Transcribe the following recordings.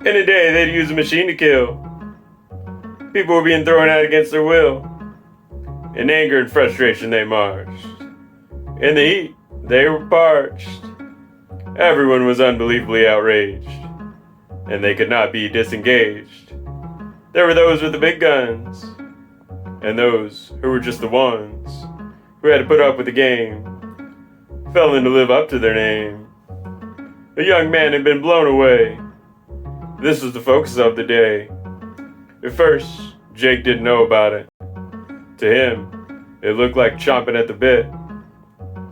In a day, they'd use a machine to kill. People were being thrown out against their will. In anger and frustration, they marched. In the heat, they were parched. Everyone was unbelievably outraged, and they could not be disengaged. There were those with the big guns, and those who were just the ones who had to put up with the game, failing to live up to their name. A young man had been blown away. This was the focus of the day. At first, Jake didn't know about it. To him, it looked like chomping at the bit.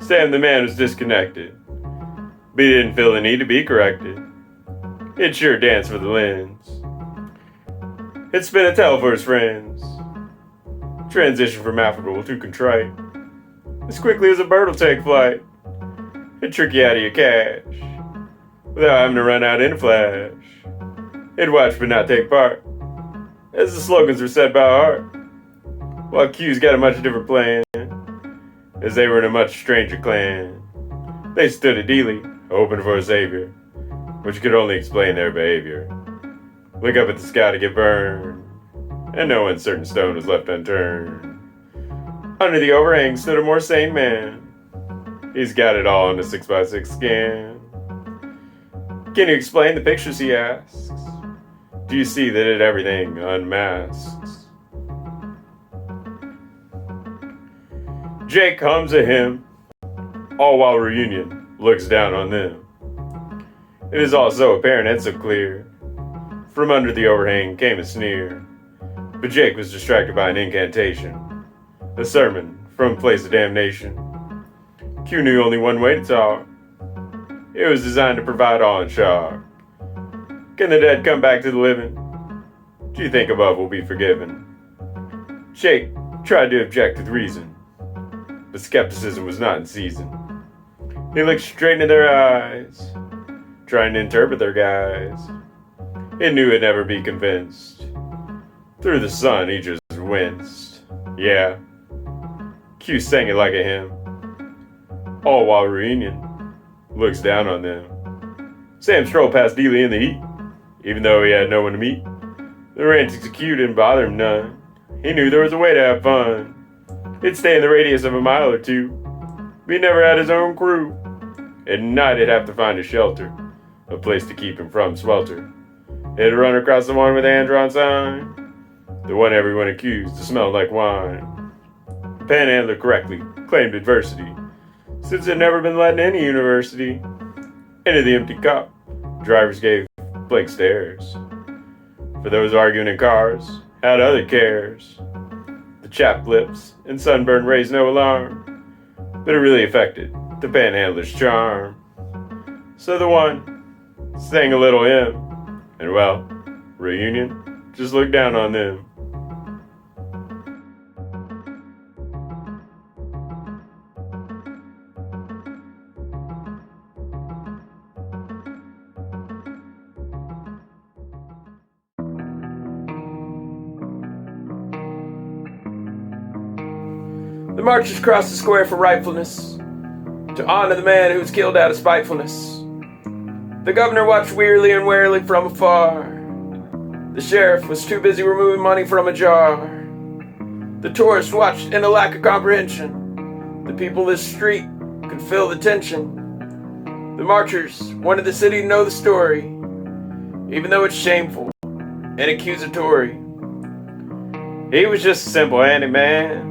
Sam the man was disconnected, but he didn't feel the need to be corrected. He'd sure danced for the lens. He'd spin a towel for his friends. Transition from affable to contrite. As quickly as a bird will take flight. He'd trick you out of your cash, without having to run out in a flash. He'd watch but not take part, as the slogans were said by heart. While Q's got a much different plan, as they were in a much stranger clan. They stood at Dealey, hoping for a savior, which could only explain their behavior. Look up at the sky to get burned, and no uncertain stone was left unturned. Under the overhang stood a more sane man. He's got it all in a 6x6 scan. Can you explain the pictures, he asks? Do you see that it everything unmasks? Jake hums a hymn, all while Reunion looks down on them. It is all so apparent and so clear. From under the overhang came a sneer, but Jake was distracted by an incantation, a sermon from a place of damnation. Q knew only one way to talk. It was designed to provide awe and shock. Can the dead come back to the living? Do you think above will be forgiven? Jake tried to object with reason, but skepticism was not in season. He looked straight into their eyes, trying to interpret their guise. He knew he'd never be convinced. Through the sun, he just winced. Yeah, Q sang it like a hymn, all while Reunion looks down on them. Sam strolled past Dealey in the heat, even though he had no one to meet. The antics of Q didn't bother him none. He knew there was a way to have fun. He'd stay in the radius of a mile or two, but he never had his own crew. At night he'd have to find a shelter, a place to keep him from swelter. He'd run across the one with the hand-drawn sign, the one everyone accused to smell like wine. The panhandler correctly claimed adversity, since it had never been let in any university. Into the empty cup, drivers gave blank stares. For those arguing in cars, had other cares. The chapped lips and sunburn raised no alarm, but it really affected the panhandler's charm. So the one sang a little hymn, and well, Reunion just looked down on them. The marchers crossed the square for rightfulness, to honor the man who was killed out of spitefulness. The governor watched wearily and warily from afar. The sheriff was too busy removing money from a jar. The tourists watched in a lack of comprehension. The people of this street could feel the tension. The marchers wanted the city to know the story, even though it's shameful and accusatory. He was just a simple handyman,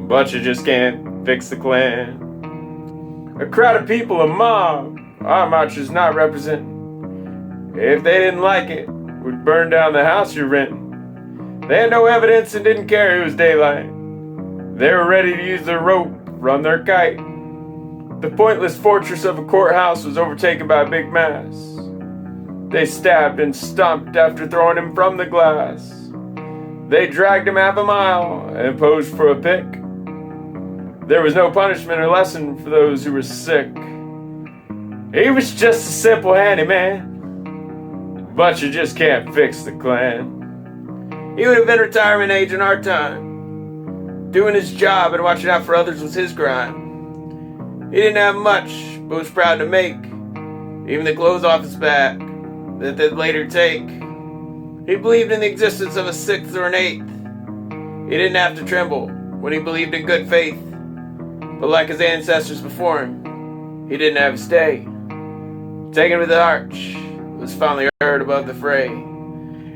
but you just can't fix the Klan. A crowd of people, a mob, our marchers not representing. If they didn't like it, would burn down the house you're renting. They had no evidence and didn't care it was daylight. They were ready to use their rope, run their kite. The pointless fortress of a courthouse was overtaken by a big mass. They stabbed and stomped after throwing him from the glass. They dragged him half a mile and posed for a pick. There was no punishment or lesson for those who were sick. He was just a simple handyman, but you just can't fix the Klan. He would have been retirement age in our time. Doing his job and watching out for others was his grind. He didn't have much, but was proud to make even the clothes off his back that they'd later take. He believed in the existence of a sixth or an eighth. He didn't have to tremble when he believed in good faith. But like his ancestors before him, he didn't have a stay. Taken to the arch, was finally heard above the fray.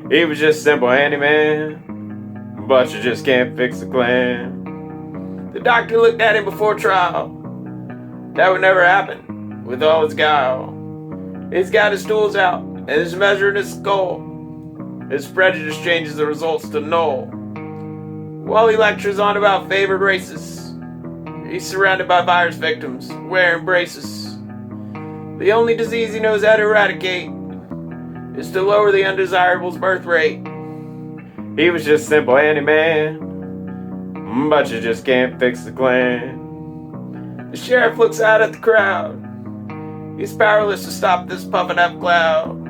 He was just Simple Handyman, but you just can't fix the clan. The doctor looked at him before trial. That would never happen with all his guile. He's got his tools out and is measuring his skull. His prejudice changes the results to null. While he lectures on about favored races, he's surrounded by virus victims wearing braces. The only disease he knows how to eradicate is to lower the undesirable's birth rate. He was just Simple Handyman, but you just can't fix the clan. The sheriff looks out at the crowd. He's powerless to stop this puffing up cloud.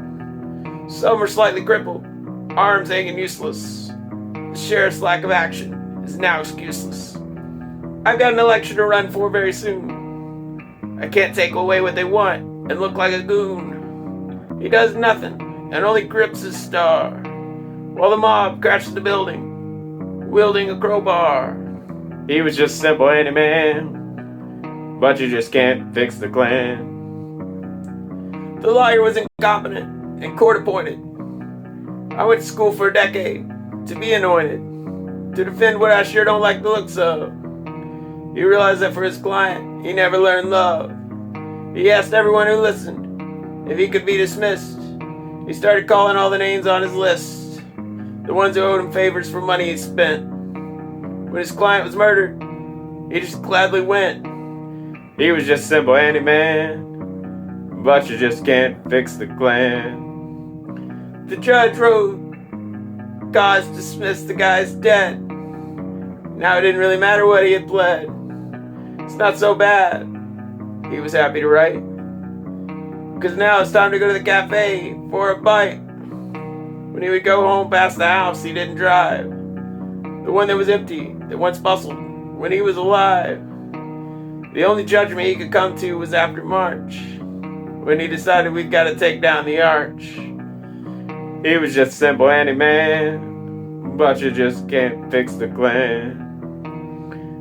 Some are slightly crippled, arms hanging useless. The sheriff's lack of action is now excuseless. I've got an election to run for very soon. I can't take away what they want and look like a goon. He does nothing and only grips his star, while the mob crashes the building, wielding a crowbar. He was just Simple Handyman, but you just can't fix the clan. The lawyer was incompetent and court appointed. I went to school for a decade to be anointed, to defend what I sure don't like the looks of. He realized that for his client, he never learned love. He asked everyone who listened if he could be dismissed. He started calling all the names on his list, the ones who owed him favors for money he spent. When his client was murdered, he just gladly went. He was just Simple Handyman, but you just can't fix the clan. The judge wrote, "Cause dismissed, the guy's dead." Now it didn't really matter what he had pled. It's not so bad, he was happy to write. Because now it's time to go to the cafe for a bite. When he would go home past the house he didn't drive, the one that was empty, that once bustled when he was alive. The only judgment he could come to was after March, when he decided we've got to take down the arch. He was just Simple Handyman, but you just can't fix the clan.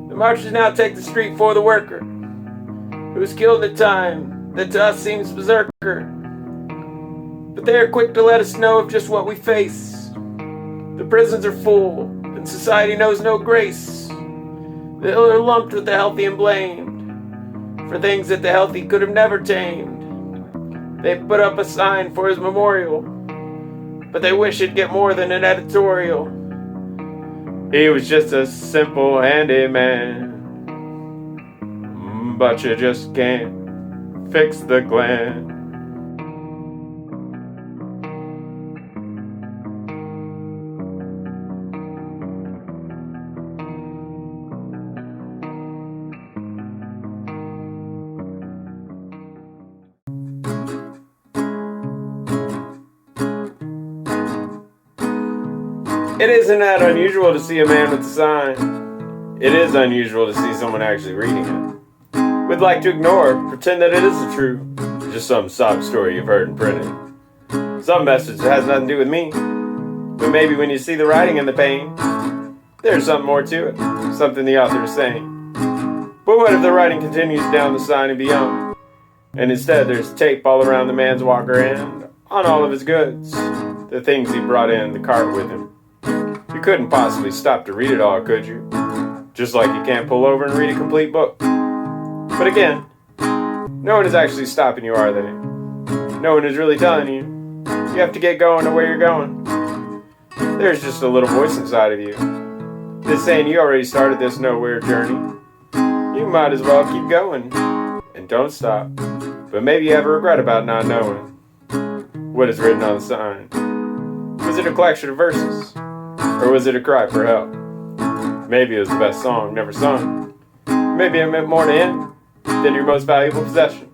The marchers now take the street for the worker, who was killed in a time that to us seems berserker. But they are quick to let us know of just what we face. The prisons are full, and society knows no grace. The ill are lumped with the healthy and blamed for things that the healthy could have never tamed. They put up a sign for his memorial, but they wish it'd get more than an editorial. He was just a Simple Handyman, but you just can't fix the clan. It isn't that unusual to see a man with a sign. It is unusual to see someone actually reading it. We'd like to ignore, pretend that it isn't true. Just some sob story you've heard and printed. Some message that has nothing to do with me. But maybe when you see the writing in the pane, there's something more to it. Something the author is saying. But what if the writing continues down the sign and beyond? And instead there's tape all around the man's walker and on all of his goods. The things he brought in the cart with him. You couldn't possibly stop to read it all, could you? Just like you can't pull over and read a complete book. But again, no one is actually stopping you, are they? No one is really telling you. You have to get going to where you're going. There's just a little voice inside of you that's saying you already started this nowhere journey. You might as well keep going. And don't stop. But maybe you have a regret about not knowing what is written on the sign. Was it a collection of verses? Or was it a cry for help? Maybe it was the best song never sung. Maybe it meant more to him than your most valuable possession.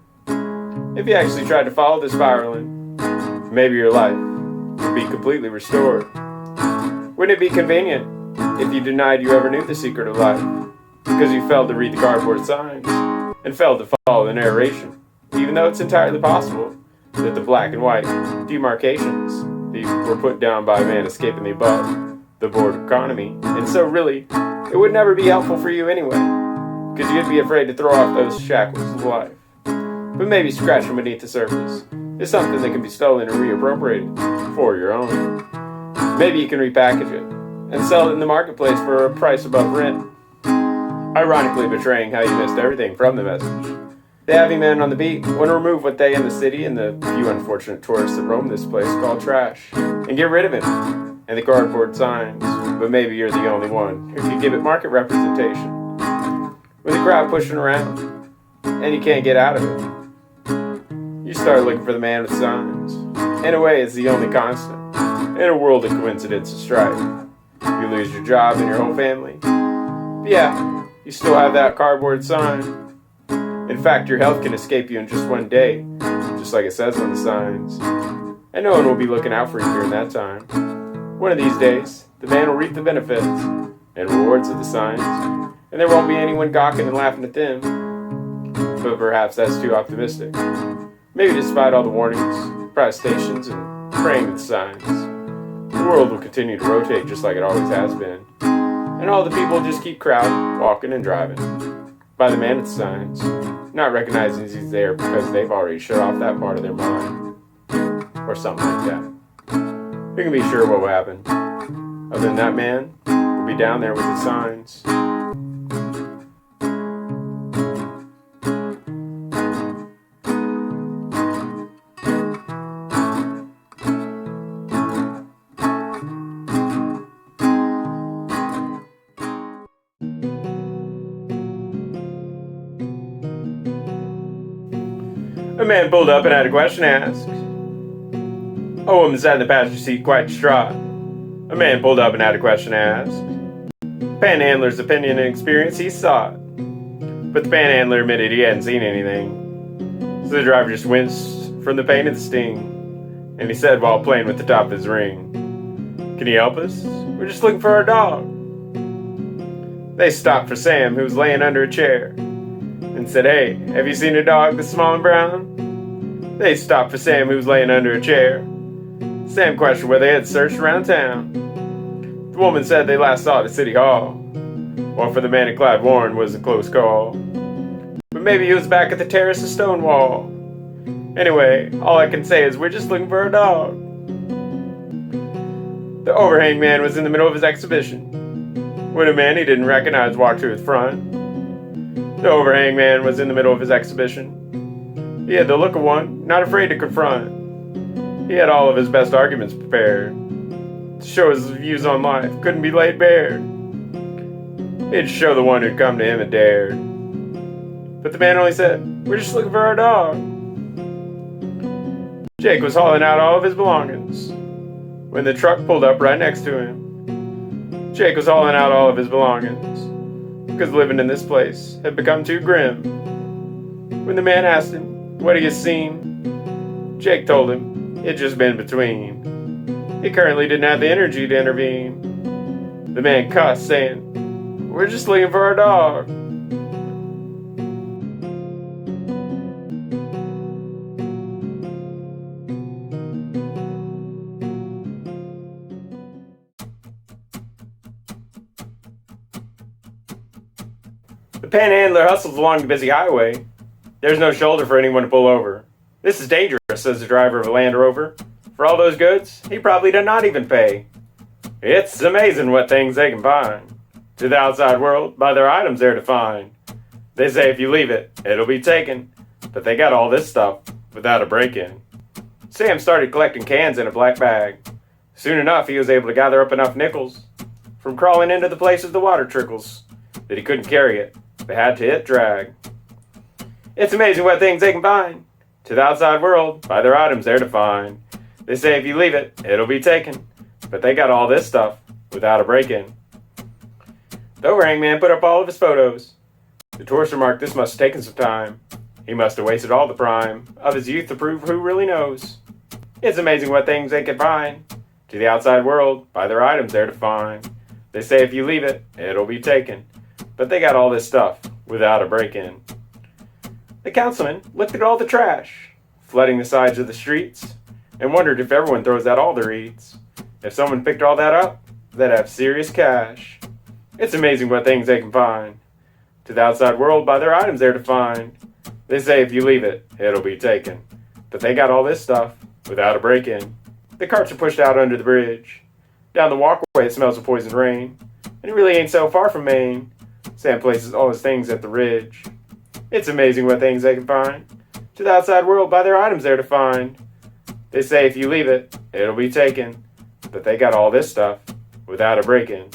If you actually tried to follow this spiraling, maybe your life would be completely restored. Wouldn't it be convenient if you denied you ever knew the secret of life because you failed to read the cardboard signs and failed to follow the narration, even though it's entirely possible that the black and white demarcations were put down by a man escaping the above, the board economy, and so really, it would never be helpful for you anyway, because you'd be afraid to throw off those shackles of life. But maybe scratching beneath the surface is something that can be stolen and reappropriated for your own. Maybe you can repackage it and sell it in the marketplace for a price above rent, ironically betraying how you missed everything from the message. The heavy men on the beat want to remove what they in the city and the few unfortunate tourists that roam this place call trash, and get rid of it and the cardboard signs, but maybe you're the only one who can give it market representation. With the crowd pushing around, and you can't get out of it, you start looking for the man with signs. In a way, it's the only constant. In a world of coincidence and strife, you lose your job and your whole family. But yeah, you still have that cardboard sign. In fact, your health can escape you in just one day, just like it says on the signs. And no one will be looking out for you during that time. One of these days, the man will reap the benefits and rewards of the signs, and there won't be anyone gawking and laughing at them. But perhaps that's too optimistic. Maybe despite all the warnings, protestations, and praying with signs, the world will continue to rotate just like it always has been. And all the people just keep crowding, walking, and driving by the man with the signs, not recognizing he's there because they've already shut off that part of their mind. Or something like that. We can be sure what will happen. Other than that man will be down there with the signs. A man pulled up and had a question asked. A woman sat in the passenger seat quite distraught. A man pulled up and had a question asked. Panhandler's opinion and experience he sought. But the panhandler admitted he hadn't seen anything. So the driver just winced from the pain and the sting. And he said while playing with the top of his ring, "Can you help us? We're just looking for our dog." They stopped for Sam, who was laying under a chair, and said, "Hey, have you seen a dog that's small and brown?" They stopped for Sam, who was laying under a chair. Sam questioned where they had searched around town. The woman said they last saw it at City Hall, while for the man in Clyde Warren was a close call. But maybe he was back at the terrace of Stonewall. Anyway, all I can say is we're just looking for a dog. The overhang man was in the middle of his exhibition when a man he didn't recognize walked to his front. The overhang man was in the middle of his exhibition. He had the look of one not afraid to confront. He had all of his best arguments prepared to show his views on life couldn't be laid bare. He'd show the one who'd come to him and dared. But the man only said, "We're just looking for our dog." Jake was hauling out all of his belongings when the truck pulled up right next to him. Jake was hauling out all of his belongings because living in this place had become too grim. When the man asked him what he had seen, Jake told him it'd just been between. He currently didn't have the energy to intervene. The man cussed, saying, "We're just looking for our dog." The panhandler hustles along the busy highway. There's no shoulder for anyone to pull over. "This is dangerous," says the driver of a Land Rover. "For all those goods, he probably did not even pay. It's amazing what things they can find. To the outside world, by their items they're defined. They say if you leave it, it'll be taken. But they got all this stuff without a break-in." Sam started collecting cans in a black bag. Soon enough, he was able to gather up enough nickels from crawling into the places the water trickles that he couldn't carry it. They had to hit drag. It's amazing what things they can find. To the outside world, by their items they're defined. They say if you leave it, it'll be taken. But they got all this stuff without a break-in. The overhang man put up all of his photos. The tourist remarked this must have taken some time. He must have wasted all the prime of his youth to prove who really knows. It's amazing what things they can find. To the outside world, by their items they're defined. They say if you leave it, it'll be taken. But they got all this stuff without a break-in. The councilman looked at all the trash. flooding the sides of the streets, and wondered if everyone throws out all their eats. If someone picked all that up, they'd have serious cash. It's amazing what things they can find. To the outside world by their items they're defined. They say if you leave it, it'll be taken. But they got all this stuff without a break-in. The carts are pushed out under the bridge. Down the walkway it smells of poison rain. And it really ain't so far from Maine. Sam places all his things at the ridge. It's amazing what things they can find. To the outside world by their items they're defined. They say if you leave it, it'll be taken. But they got all this stuff without a break-in.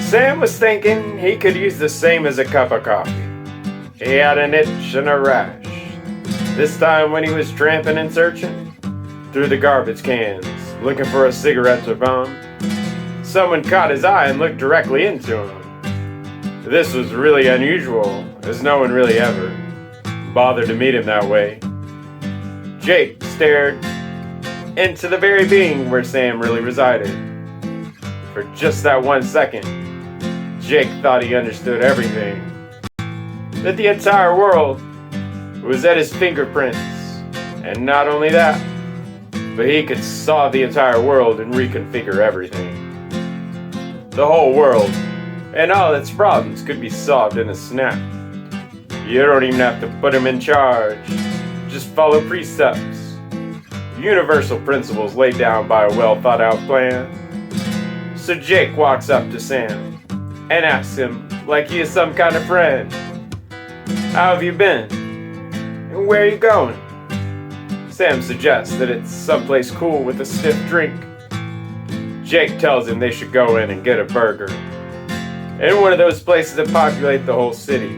Sam was thinking he could use the same as a cup of coffee. He had an itch and a rash. This time when he was tramping and searching through the garbage cans, looking for a cigarette or bomb, someone caught his eye and looked directly into him. This was really unusual, as no one really ever bothered to meet him that way. Jake stared into the very being where Sam really resided. For just that 1 second, Jake thought he understood everything. That the entire world was at his fingerprints. And not only that, but he could solve the entire world and reconfigure everything. The whole world and all its problems could be solved in a snap. You don't even have to put him in charge. Just follow precepts. Universal principles laid down by a well thought out plan. So Jake walks up to Sam and asks him like he is some kind of friend. How have you been? And where are you going? Sam suggests that it's someplace cool with a stiff drink. Jake tells him they should go in and get a burger. In one of those places that populate the whole city.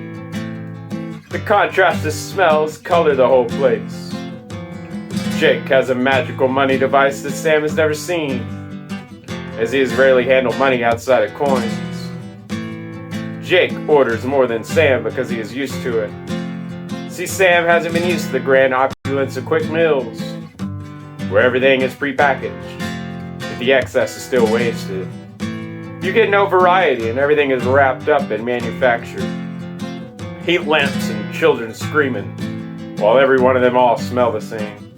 The contrast of smells color the whole place. Jake has a magical money device that Sam has never seen, as he has rarely handled money outside of coins. Jake orders more than Sam because he is used to it. See, Sam hasn't been used to the grand opulence of quick meals, where everything is prepackaged, but the excess is still wasted. You get no variety and everything is wrapped up and manufactured. Heat lamps and children screaming, while every one of them all smell the same.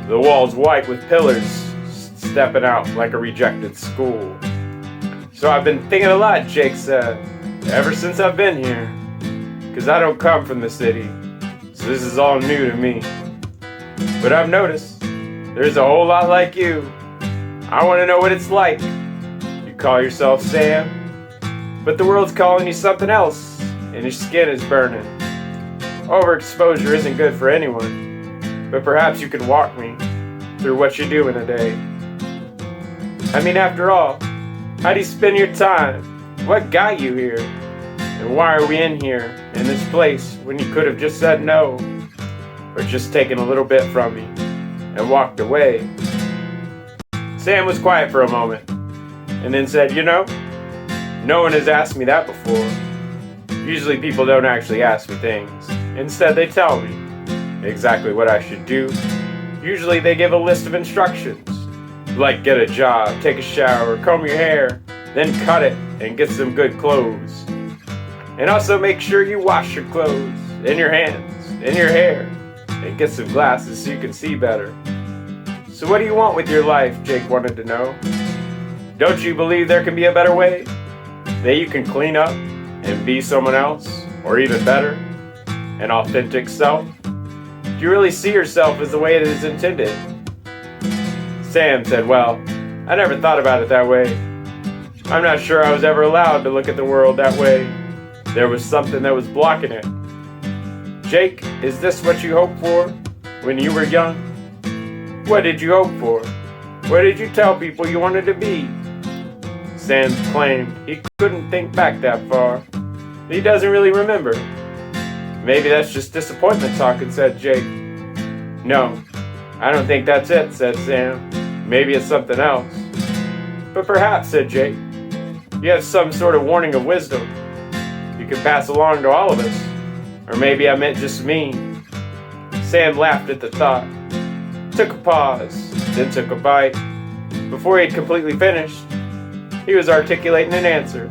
The walls white with pillars stepping out like a rejected school. So I've been thinking a lot, Jake said, ever since I've been here. 'Cause I don't come from the city, so this is all new to me. But I've noticed there's a whole lot like you. I want to know what it's like. You call yourself Sam, but the world's calling you something else, and your skin is burning. Overexposure isn't good for anyone, but perhaps you can walk me through what you do in a day. I mean, after all, how do you spend your time? What got you here? And why are we in here, in this place, when you could have just said no, or just taken a little bit from me, and walked away? Sam was quiet for a moment, and then said, you know, no one has asked me that before. Usually people don't actually ask me things. Instead, they tell me exactly what I should do. Usually they give a list of instructions, like get a job, take a shower, comb your hair, then cut it and get some good clothes. And also make sure you wash your clothes, and your hands, and your hair, and get some glasses so you can see better. So what do you want with your life, Jake wanted to know. Don't you believe there can be a better way? That you can clean up and be someone else, or even better, an authentic self? Do you really see yourself as the way it is intended? Sam said, well, I never thought about it that way. I'm not sure I was ever allowed to look at the world that way. There was something that was blocking it. Jake, is this what you hoped for when you were young? What did you hope for? What did you tell people you wanted to be? Sam claimed he couldn't think back that far. He doesn't really remember. Maybe that's just disappointment talking, said Jake. No, I don't think that's it, said Sam. Maybe it's something else. But perhaps, said Jake, you have some sort of warning of wisdom you can pass along to all of us. Or maybe I meant just me. Sam laughed at the thought, took a pause, then took a bite. Before he had completely finished, he was articulating an answer.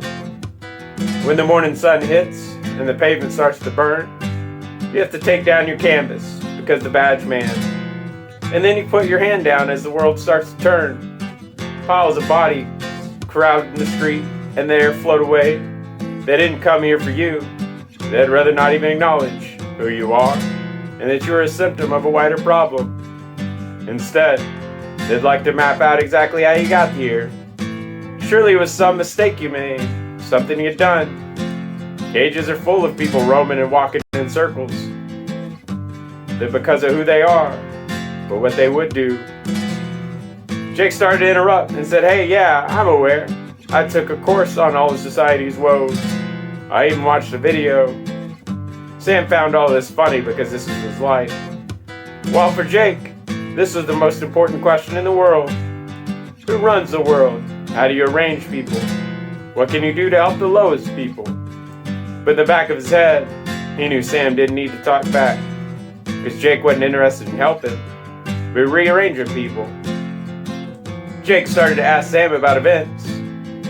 When the morning sun hits and the pavement starts to burn, you have to take down your canvas because the badge man. And then you put your hand down as the world starts to turn. Piles of bodies crowd in the street and there float away. They didn't come here for you. They'd rather not even acknowledge who you are and that you're a symptom of a wider problem. Instead, they'd like to map out exactly how you got here. Surely it was some mistake you made, something you'd done. Cages are full of people roaming and walking in circles. They're because of who they are, but what they would do. Jake started to interrupt and said, "Hey, yeah, I'm aware. I took a course on all of society's woes. I even watched a video." Sam found all this funny because this is his life. While for Jake, this was the most important question in the world. Who runs the world? How do you arrange people? What can you do to help the lowest people? But in the back of his head, he knew Sam didn't need to talk back, because Jake wasn't interested in helping, but rearranging people. Jake started to ask Sam about events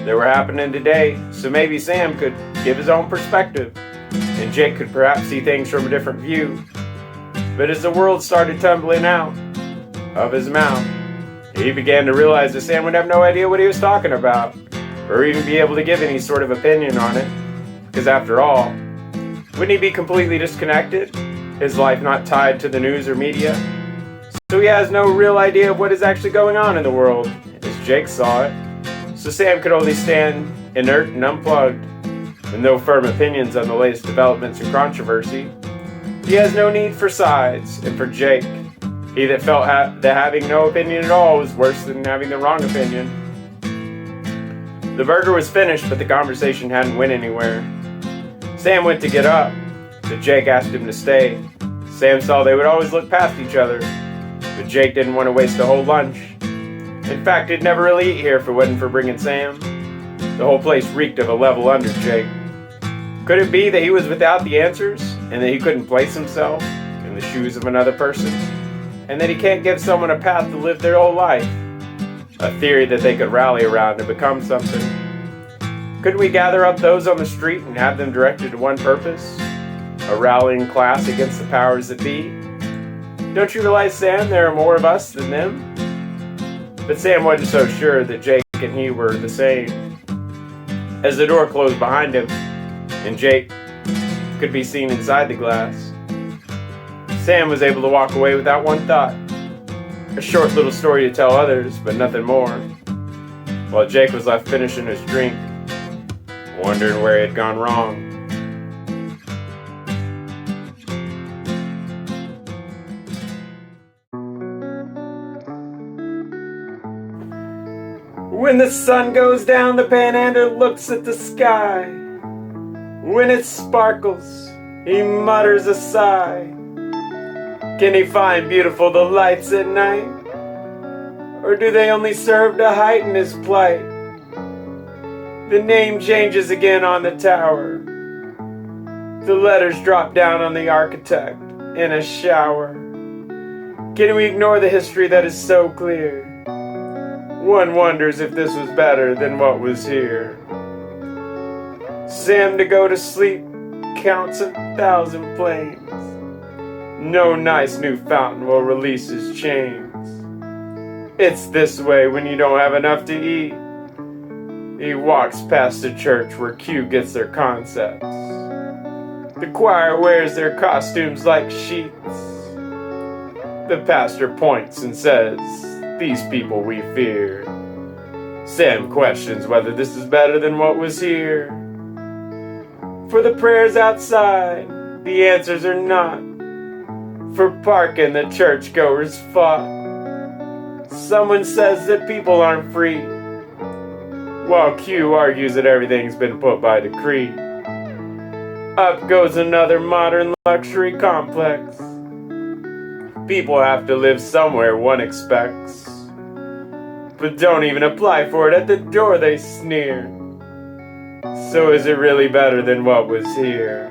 that were happening today, so maybe Sam could give his own perspective, and Jake could perhaps see things from a different view. But as the world started tumbling out of his mouth, he began to realize that Sam would have no idea what he was talking about, or even be able to give any sort of opinion on it. Because after all, wouldn't he be completely disconnected? His life not tied to the news or media? So he has no real idea of what is actually going on in the world, as Jake saw it. So Sam could only stand inert and unplugged, with no firm opinions on the latest developments in controversy. He has no need for sides, and for Jake, he that felt that having no opinion at all was worse than having the wrong opinion. The burger was finished, but the conversation hadn't went anywhere. Sam went to get up, but Jake asked him to stay. Sam saw they would always look past each other, but Jake didn't want to waste a whole lunch. In fact, he'd never really eat here if it wasn't for bringing Sam. The whole place reeked of a level under Jake. Could it be that he was without the answers, and that he couldn't place himself in the shoes of another person, and that he can't give someone a path to live their whole life? A theory that they could rally around and become something. Couldn't we gather up those on the street and have them directed to one purpose? A rallying class against the powers that be? Don't you realize, Sam, there are more of us than them? But Sam wasn't so sure that Jake and he were the same. As the door closed behind him, and Jake could be seen inside the glass, Sam was able to walk away without one thought. A short little story to tell others, but nothing more. While Jake was left finishing his drink, wondering where he had gone wrong. When the sun goes down, the panhandler looks at the sky. When it sparkles, he mutters a sigh. Can he find beautiful the lights at night? Or do they only serve to heighten his plight? The name changes again on the tower. The letters drop down on the architect in a shower. Can we ignore the history that is so clear? One wonders if this was better than what was here. Sam, to go to sleep, counts 1,000 planes. No nice new fountain will release his chains. It's this way when you don't have enough to eat. He walks past the church where Q gets their concepts. The choir wears their costumes like sheets. The pastor points and says, "These people we fear." Sam questions whether this is better than what was here. For the prayers outside, the answers are not. For parking, the churchgoers fought. Someone says that people aren't free, while Q argues that everything's been put by decree. Up goes another modern luxury complex. People have to live somewhere, one expects. But don't even apply for it, at the door they sneer. So is it really better than what was here?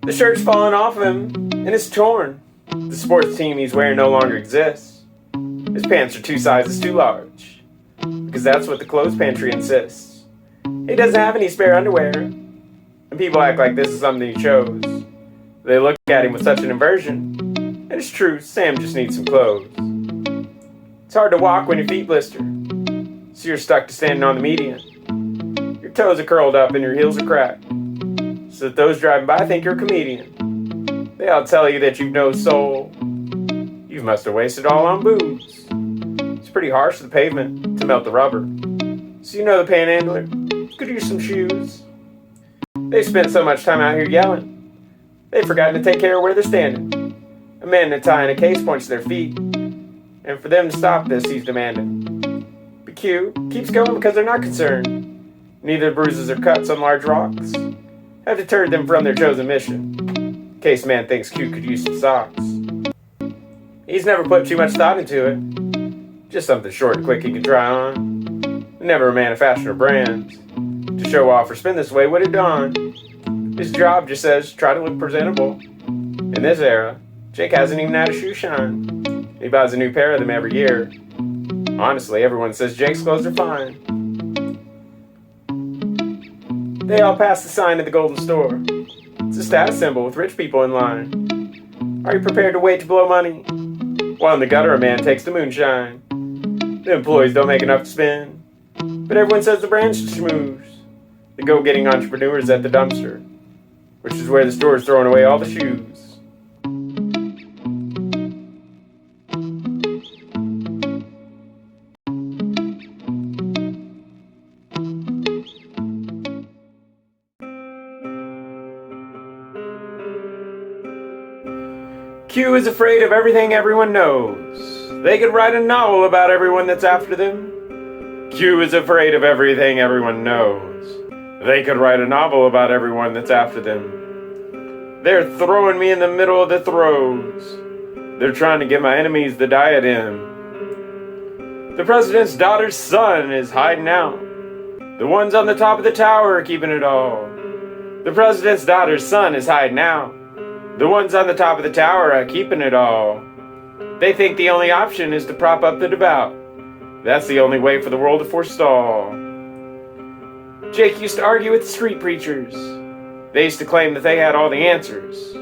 The shirt's fallen off him, and it's torn. The sports team he's wearing no longer exists. His pants are 2 sizes too large, because that's what the clothes pantry insists. He doesn't have any spare underwear, and people act like this is something he chose. They look at him with such an aversion, and it's true, Sam just needs some clothes. It's hard to walk when your feet blister, so you're stuck to standing on the median. Your toes are curled up and your heels are cracked, so that those driving by think you're a comedian. They all tell you that you've no soul. You must have wasted all on booze. It's pretty harsh to the pavement to melt the rubber, so you know the panhandler could use some shoes. They've spent so much time out here yelling, they've forgotten to take care of where they're standing. A man in a tie and a case points to their feet, and for them to stop this, he's demanding. But Q keeps going because they're not concerned. Neither bruises or cuts on large rocks have deterred them from their chosen mission. Case man thinks Q could use some socks. He's never put too much thought into it. Just something short and quick he can try on. Never a man of fashion or brands. To show off or spin this way would have done. His job just says try to look presentable. In this era, Jake hasn't even had a shoe shine. He buys a new pair of them every year. Honestly, everyone says Jake's clothes are fine. They all pass the sign at the Golden Store. It's a status symbol with rich people in line. Are you prepared to wait to blow money? While in the gutter a man takes the moonshine. The employees don't make enough to spend, but everyone says the brand's schmooze. The go-getting entrepreneurs at the dumpster, which is where the store is throwing away all the shoes. Q is afraid of everything everyone knows. They could write a novel about everyone that's after them. Q is afraid of everything everyone knows. They could write a novel about everyone that's after them. They're throwing me in the middle of the throes. They're trying to give my enemies the diadem. The president's daughter's son is hiding out. The ones on the top of the tower are keeping it all. The president's daughter's son is hiding out. The ones on the top of the tower are keeping it all. They think the only option is to prop up the devout. That's the only way for the world to forestall. Jake used to argue with the street preachers. They used to claim that they had all the answers.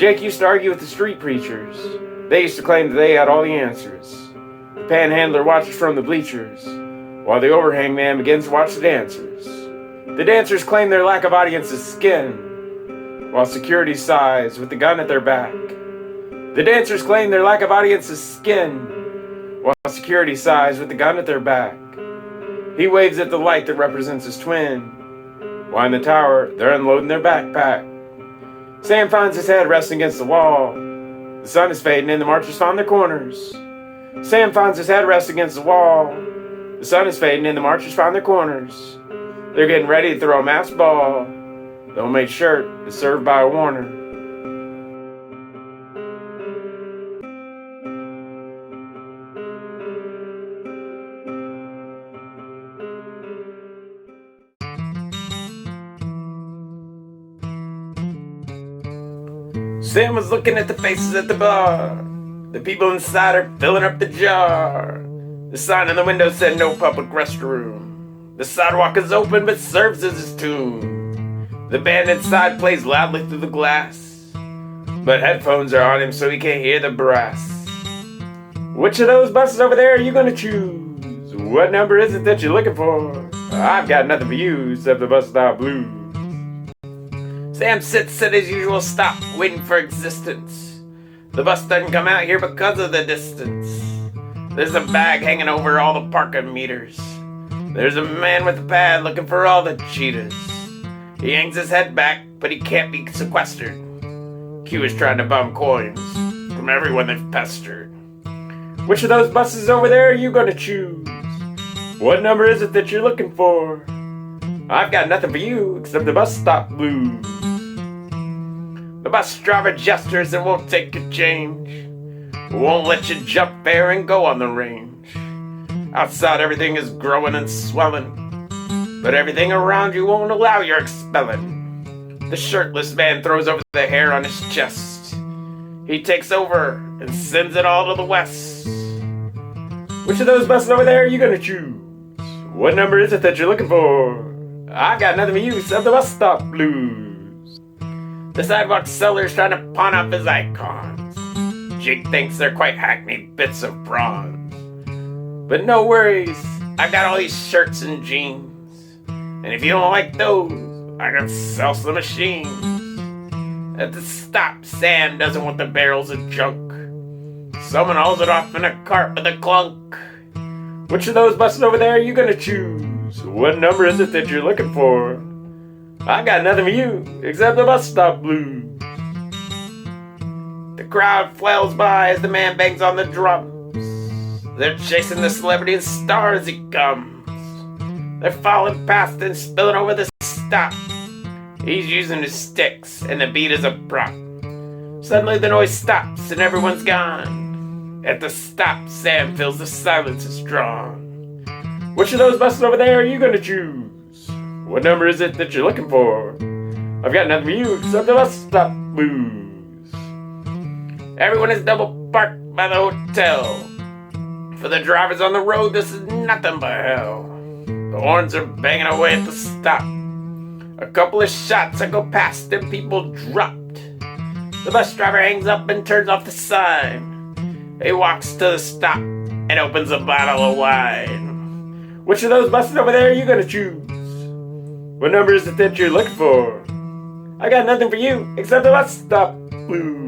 Jake used to argue with the street preachers. They used to claim that they had all the answers. The panhandler watches from the bleachers, while the overhang man begins to watch the dancers. The dancers claim their lack of audience is skin, while security sighs with the gun at their back. The dancers claim their lack of audience is skin, while security sighs with the gun at their back. He waves at the light that represents his twin, while in the tower, they're unloading their backpack. Sam finds his head resting against the wall. The sun is fading and the marchers found their corners. Sam finds his head resting against the wall. The sun is fading and the marchers found their corners. They're getting ready to throw a masked ball. The homemade shirt is served by a Warner. Sam was looking at the faces at the bar. The people inside are filling up the jar. The sign on the window said no public restroom. The sidewalk is open but serves as his tune. The band inside plays loudly through the glass, but headphones are on him so he can't hear the brass. Which of those buses over there are you gonna choose? What number is it that you're looking for? I've got nothing for you except the bus stop blues. Sam sits at his usual stop, waiting for existence. The bus doesn't come out here because of the distance. There's a bag hanging over all the parking meters. There's a man with a pad looking for all the cheaters. He hangs his head back, but he can't be sequestered. Q is trying to bum coins from everyone they've pestered. Which of those buses over there are you gonna choose? What number is it that you're looking for? I've got nothing for you except the bus stop blues. The bus driver gestures and won't take your change. Won't let you jump fair and go on the range. Outside everything is growing and swelling, but everything around you won't allow your expelling. The shirtless man throws over the hair on his chest. He takes over and sends it all to the west. Which of those buses over there are you gonna choose? What number is it that you're looking for? I got nothing for you except the bus stop blues. The sidewalk seller's trying to pawn off his icons. Jake thinks they're quite hackneyed bits of bronze. But no worries, I got all these shirts and jeans. And if you don't like those, I can sell some machines. At the stop, Sam doesn't want the barrels of junk. Someone hauls it off in a cart with a clunk. Which of those buses over there are you gonna choose? What number is it that you're looking for? I got nothing for you except the bus stop blues. The crowd flails by as the man bangs on the drums. They're chasing the celebrity and star as he comes. They're falling past and spilling over the stop. He's using his sticks and the beat is a prop. Suddenly the noise stops and everyone's gone. At the stop, Sam feels the silence is drawn. Which of those buses over there are you gonna choose? What number is it that you're looking for? I've got nothing for you except the bus stop blues. Everyone is double parked by the hotel. For the drivers on the road, this is nothing but hell. The horns are banging away at the stop. A couple of shots echo past and people dropped. The bus driver hangs up and turns off the sign. He walks to the stop and opens a bottle of wine. Which of those buses over there are you gonna choose? What number is it that you're looking for? I got nothing for you except the bus stop blues.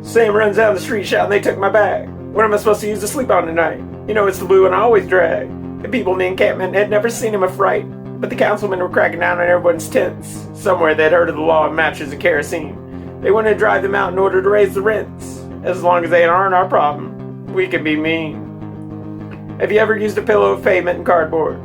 Sam runs down the street shouting they took my bag. What am I supposed to use to sleep on tonight? You know it's the blue one I always drag. The people in the encampment had never seen him a fright, but the councilmen were cracking down on everyone's tents. Somewhere they'd heard of the law of matches and kerosene. They wanted to drive them out in order to raise the rents. As long as they aren't our problem, we can be mean. Have you ever used a pillow of pavement and cardboard?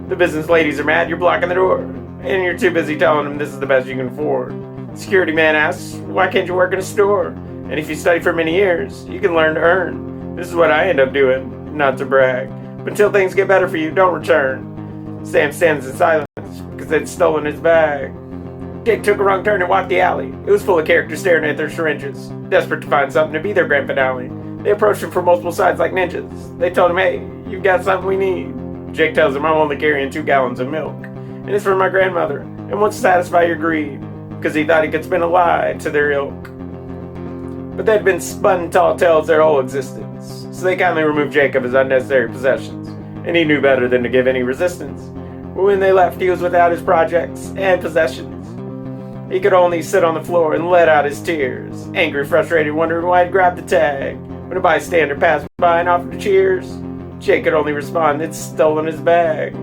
The business ladies are mad you're blocking the door, and you're too busy telling them this is the best you can afford. Security man asks, why can't you work in a store? And if you study for many years, you can learn to earn. This is what I end up doing, not to brag. But until things get better for you, don't return. Sam stands in silence because they'd stolen his bag. Jake took a wrong turn and walked the alley. It was full of characters staring at their syringes, desperate to find something to be their grand finale. They approached him from multiple sides like ninjas. They told him, hey, you've got something we need. Jake tells them, I'm only carrying 2 gallons of milk, and it's for my grandmother, and wants to satisfy your greed, because he thought he could spin a lie to their ilk. But they'd been spun tall tales their whole existence, so they kindly removed Jake of his unnecessary possessions, and he knew better than to give any resistance. But when they left, he was without his projects and possessions. He could only sit on the floor and let out his tears, angry, frustrated, wondering why he'd grabbed the tag. When a bystander passed by and offered cheers, Jake could only respond, it's stolen his bag.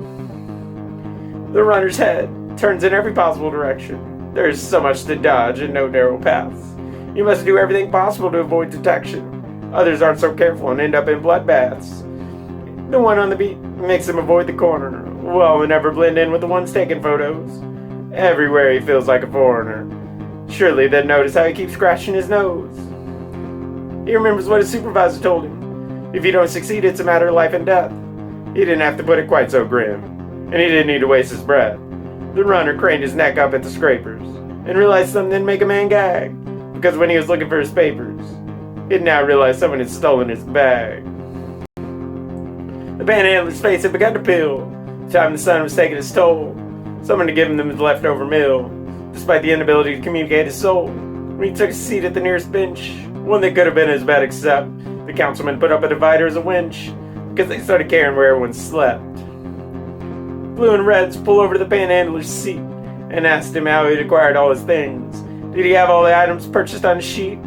The runner's head turns in every possible direction. There is so much to dodge and no narrow paths. You must do everything possible to avoid detection. Others aren't so careful and end up in bloodbaths. The one on the beat makes him avoid the corner, while he'll never blend in with the ones taking photos. Everywhere he feels like a foreigner. Surely they'd notice how he keeps scratching his nose. He remembers what his supervisor told him. If you don't succeed, it's a matter of life and death. He didn't have to put it quite so grim, and he didn't need to waste his breath. The runner craned his neck up at the scrapers, and realized something didn't make a man gag, because when he was looking for his papers, he'd now realized someone had stolen his bag. The panhandler's face had begun to peel. The time the sun was taking its toll. Someone had given them his leftover meal, despite the inability to communicate his soul. When he took a seat at the nearest bench, one that could have been his bed except the councilman put up a divider as a winch, because they started caring where everyone slept. Blue and Reds pull over to the panhandler's seat and asked him how he'd acquired all his things. Did he have all the items purchased on a sheet?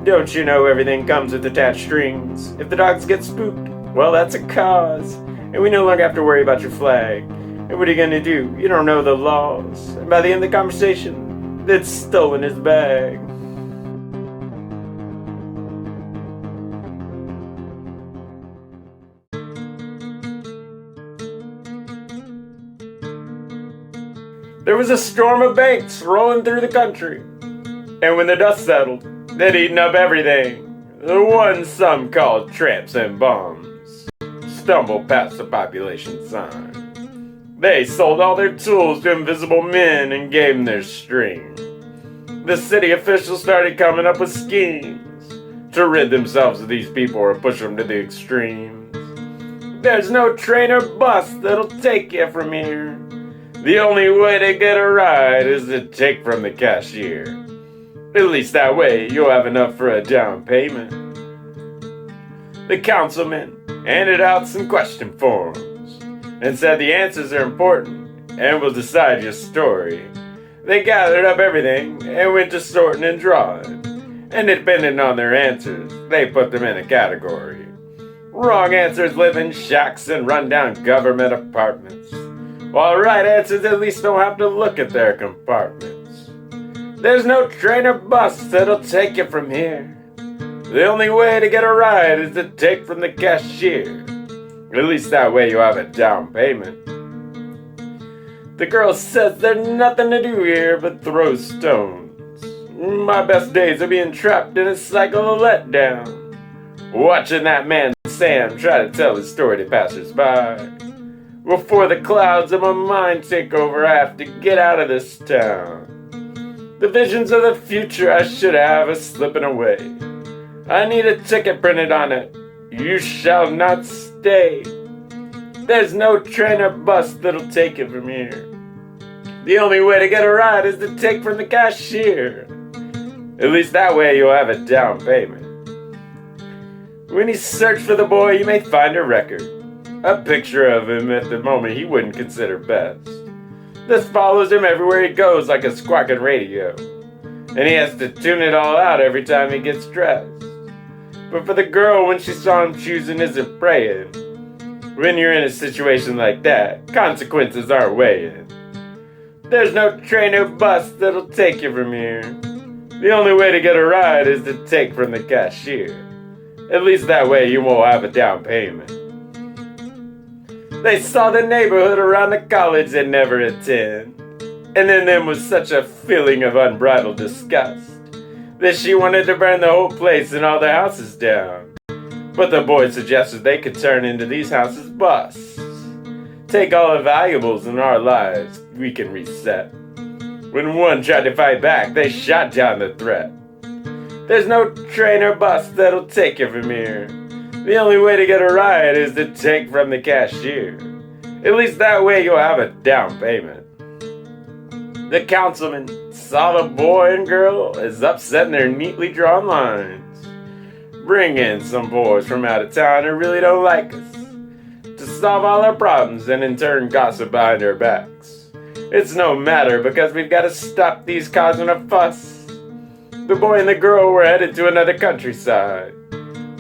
Don't you know everything comes with attached strings? If the dogs get spooked, well, that's a cause. And we no longer have to worry about your flag. And what are you gonna do? You don't know the laws. And by the end of the conversation, they'd stolen his bag. There was a storm of banks rolling through the country, And when the dust settled, they'd eaten up everything. The ones some called tramps and bums stumbled past the population sign. They sold all their tools to invisible men and gave them their string. The city officials started coming up with schemes to rid themselves of these people or push them to the extremes. There's no train or bus that'll take you from here. The only way to get a ride is to take from the cashier. At least that way you'll have enough for a down payment. The councilman handed out some question forms and said the answers are important and will decide your story. They gathered up everything and went to sorting and drawing. And depending on their answers, they put them in a category. Wrong answers live in shacks and run-down government apartments, while right answers at least don't have to look at their compartments. There's no train or bus that'll take you from here. The only way to get a ride is to take from the cashier. At least that way you'll have a down payment. The girl says there's nothing to do here but throw stones. My best days are being trapped in a cycle of letdown, watching that man Sam try to tell his story to passers-by. Before the clouds of my mind take over, I have to get out of this town. The visions of the future I should have are slipping away. I need a ticket printed on it. You shall not stay. There's no train or bus that'll take you from here. The only way to get a ride is to take from the cashier. At least that way you'll have a down payment. When you search for the boy, you may find a record. A picture of him at the moment he wouldn't consider best. This follows him everywhere he goes like a squawking radio. And he has to tune it all out every time he gets dressed. But for the girl, when she saw him choosing isn't praying. When you're in a situation like that, consequences aren't weighing. There's no train or bus that'll take you from here. The only way to get a ride is to take from the cashier. At least that way you won't have a down payment. They saw the neighborhood around the college they'd never attend. And in them was such a feeling of unbridled disgust that she wanted to burn the whole place and all the houses down. But the boy suggested they could turn into these houses busts. Take all the valuables in our lives we can reset. When one tried to fight back, they shot down the threat. There's no train or bus that'll take you from here. The only way to get a ride is to take from the cashier. At least that way you'll have a down payment. The councilman saw the boy and girl as upset in their neatly drawn lines. Bring in some boys from out of town who really don't like us to solve all our problems and in turn gossip behind our backs. It's no matter because we've got to stop these causing a fuss. The boy and the girl were headed to another countryside,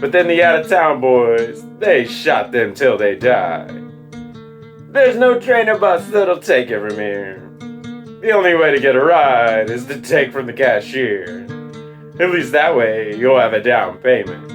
but then the out-of-town boys, they shot them till they died. There's no train or bus that'll take you from here. The only way to get a ride is to take from the cashier. At least that way you'll have a down payment.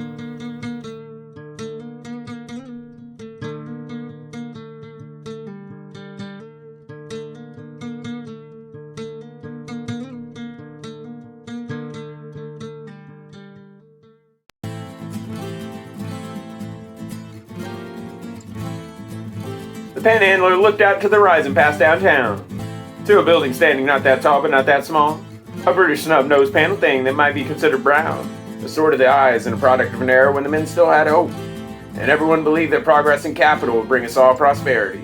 The panhandler looked out to the rise and passed downtown, to a building standing not that tall but not that small. A British snub-nosed panel thing that might be considered brown, the sort of the eyes and a product of an era when the men still had hope, and everyone believed that progress and capital would bring us all prosperity.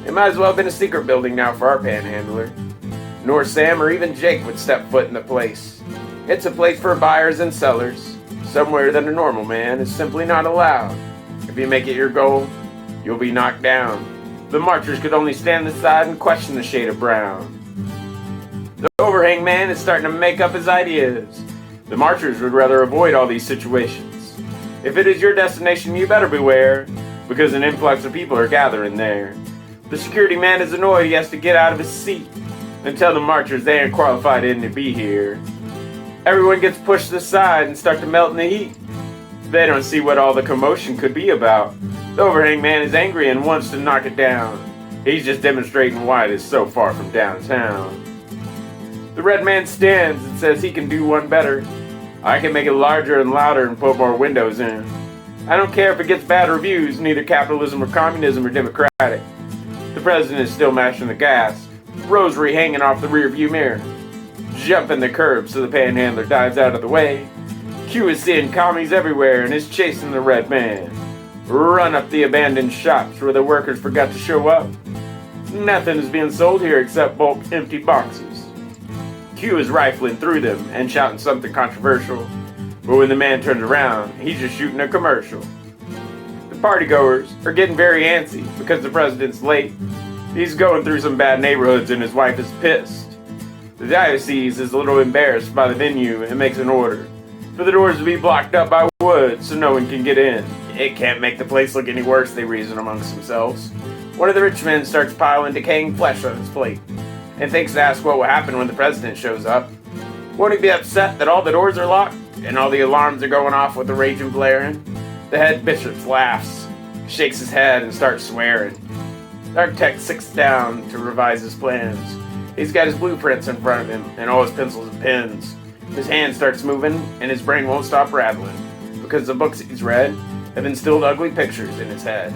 It might as well have been a secret building now for our panhandler. Nor Sam or even Jake would step foot in the place. It's a place for buyers and sellers, somewhere that a normal man is simply not allowed. If you make it your goal, you'll be knocked down. The marchers could only stand aside and question the shade of brown. The overhang man is starting to make up his ideas. The marchers would rather avoid all these situations. If it is your destination, you better beware, because an influx of people are gathering there. The security man is annoyed he has to get out of his seat and tell the marchers they ain't qualified in to be here. Everyone gets pushed aside and start to melt in the heat. They don't see what all the commotion could be about. The overhang man is angry and wants to knock it down. He's just demonstrating why it is so far from downtown. The red man stands and says he can do one better. I can make it larger and louder and put more windows in. I don't care if it gets bad reviews, neither capitalism or communism or democratic. The president is still mashing the gas, rosary hanging off the rearview mirror. Jumping the curb so the panhandler dives out of the way. Q is seeing commies everywhere and is chasing the red man. Run up the abandoned shops where the workers forgot to show up. Nothing is being sold here except bulk empty boxes. Q is rifling through them and shouting something controversial, but when the man turns around, he's just shooting a commercial. The partygoers are getting very antsy because the president's late. He's going through some bad neighborhoods and his wife is pissed. The diocese is a little embarrassed by the venue and makes an order for the doors to be blocked up by wood so no one can get in. It can't make the place look any worse, they reason amongst themselves. One of the rich men starts piling decaying flesh on his plate and thinks to ask what will happen when the president shows up. Won't he be upset that all the doors are locked and all the alarms are going off with the raging blaring? The head bishop laughs, shakes his head, and starts swearing. The architect sits down to revise his plans. He's got his blueprints in front of him and all his pencils and pens. His hand starts moving and his brain won't stop rattling because the books he's read have instilled ugly pictures in his head,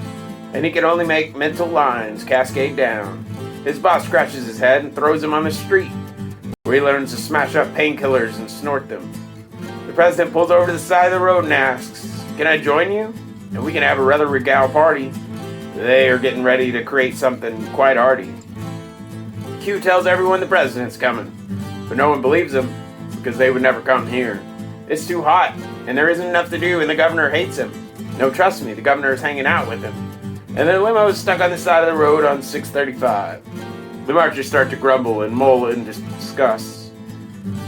and he can only make mental lines cascade down. His boss scratches his head and throws him on the street, where he learns to smash up painkillers and snort them. The president pulls over to the side of the road and asks, "Can I join you? And we can have a rather regal party." They are getting ready to create something quite arty. Q tells everyone the president's coming, but no one believes him because they would never come here. It's too hot, and there isn't enough to do, and the governor hates him. No, trust me, the governor is hanging out with him. And their limo is stuck on the side of the road on 635. The marchers start to grumble and mull and discuss,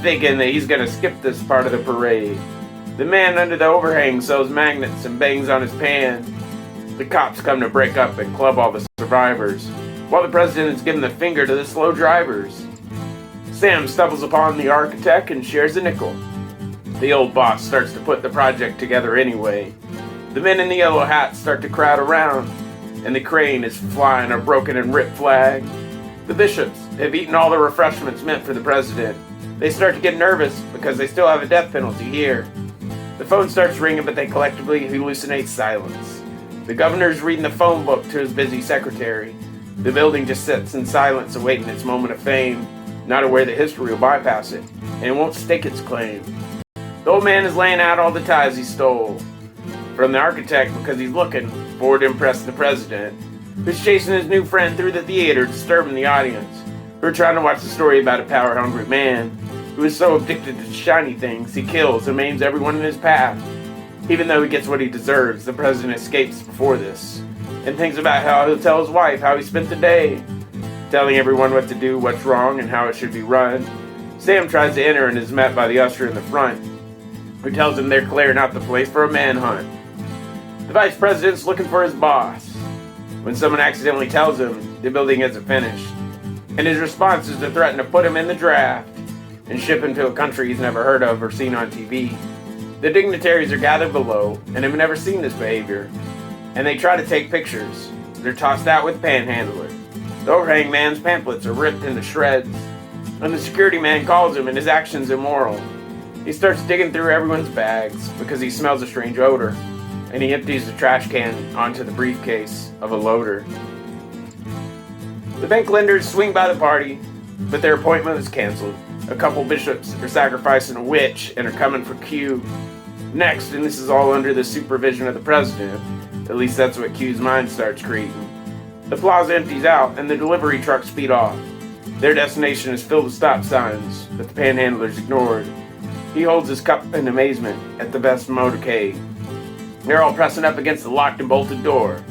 thinking that he's going to skip this part of the parade. The man under the overhang sells magnets and bangs on his pan. The cops come to break up and club all the survivors, while the president is giving the finger to the slow drivers. Sam stumbles upon the architect and shares a nickel. The old boss starts to put the project together anyway. The men in the yellow hats start to crowd around, and the crane is flying a broken and ripped flag. The bishops have eaten all the refreshments meant for the president. They start to get nervous because they still have a death penalty here. The phone starts ringing, but they collectively hallucinate silence. The governor's reading the phone book to his busy secretary. The building just sits in silence awaiting its moment of fame, not aware that history will bypass it, and it won't stake its claim. The old man is laying out all the ties he stole from the architect because he's looking forward to impress the president, who's chasing his new friend through the theater, disturbing the audience, who are trying to watch the story about a power-hungry man who is so addicted to shiny things he kills and maims everyone in his path. Even though he gets what he deserves, the president escapes before this and thinks about how he'll tell his wife how he spent the day, telling everyone what to do, what's wrong, and how it should be run. Sam tries to enter and is met by the usher in the front, who tells him they're clearing out the place for a manhunt. The vice president's looking for his boss when someone accidentally tells him the building isn't finished, and his response is to threaten to put him in the draft and ship him to a country he's never heard of or seen on TV. The dignitaries are gathered below and have never seen this behavior, and they try to take pictures. They're tossed out with panhandler. The overhang man's pamphlets are ripped into shreds, and the security man calls him and his actions immoral. He starts digging through everyone's bags because he smells a strange odor, and he empties the trash can onto the briefcase of a loader. The bank lenders swing by the party, but their appointment is canceled. A couple bishops are sacrificing a witch and are coming for Q. Next, and this is all under the supervision of the president, at least that's what Q's mind starts creating. The plaza empties out and the delivery trucks speed off. Their destination is filled with stop signs, but the panhandler's ignored. He holds his cup in amazement at the best motorcade. They're all pressing up against the locked and bolted door.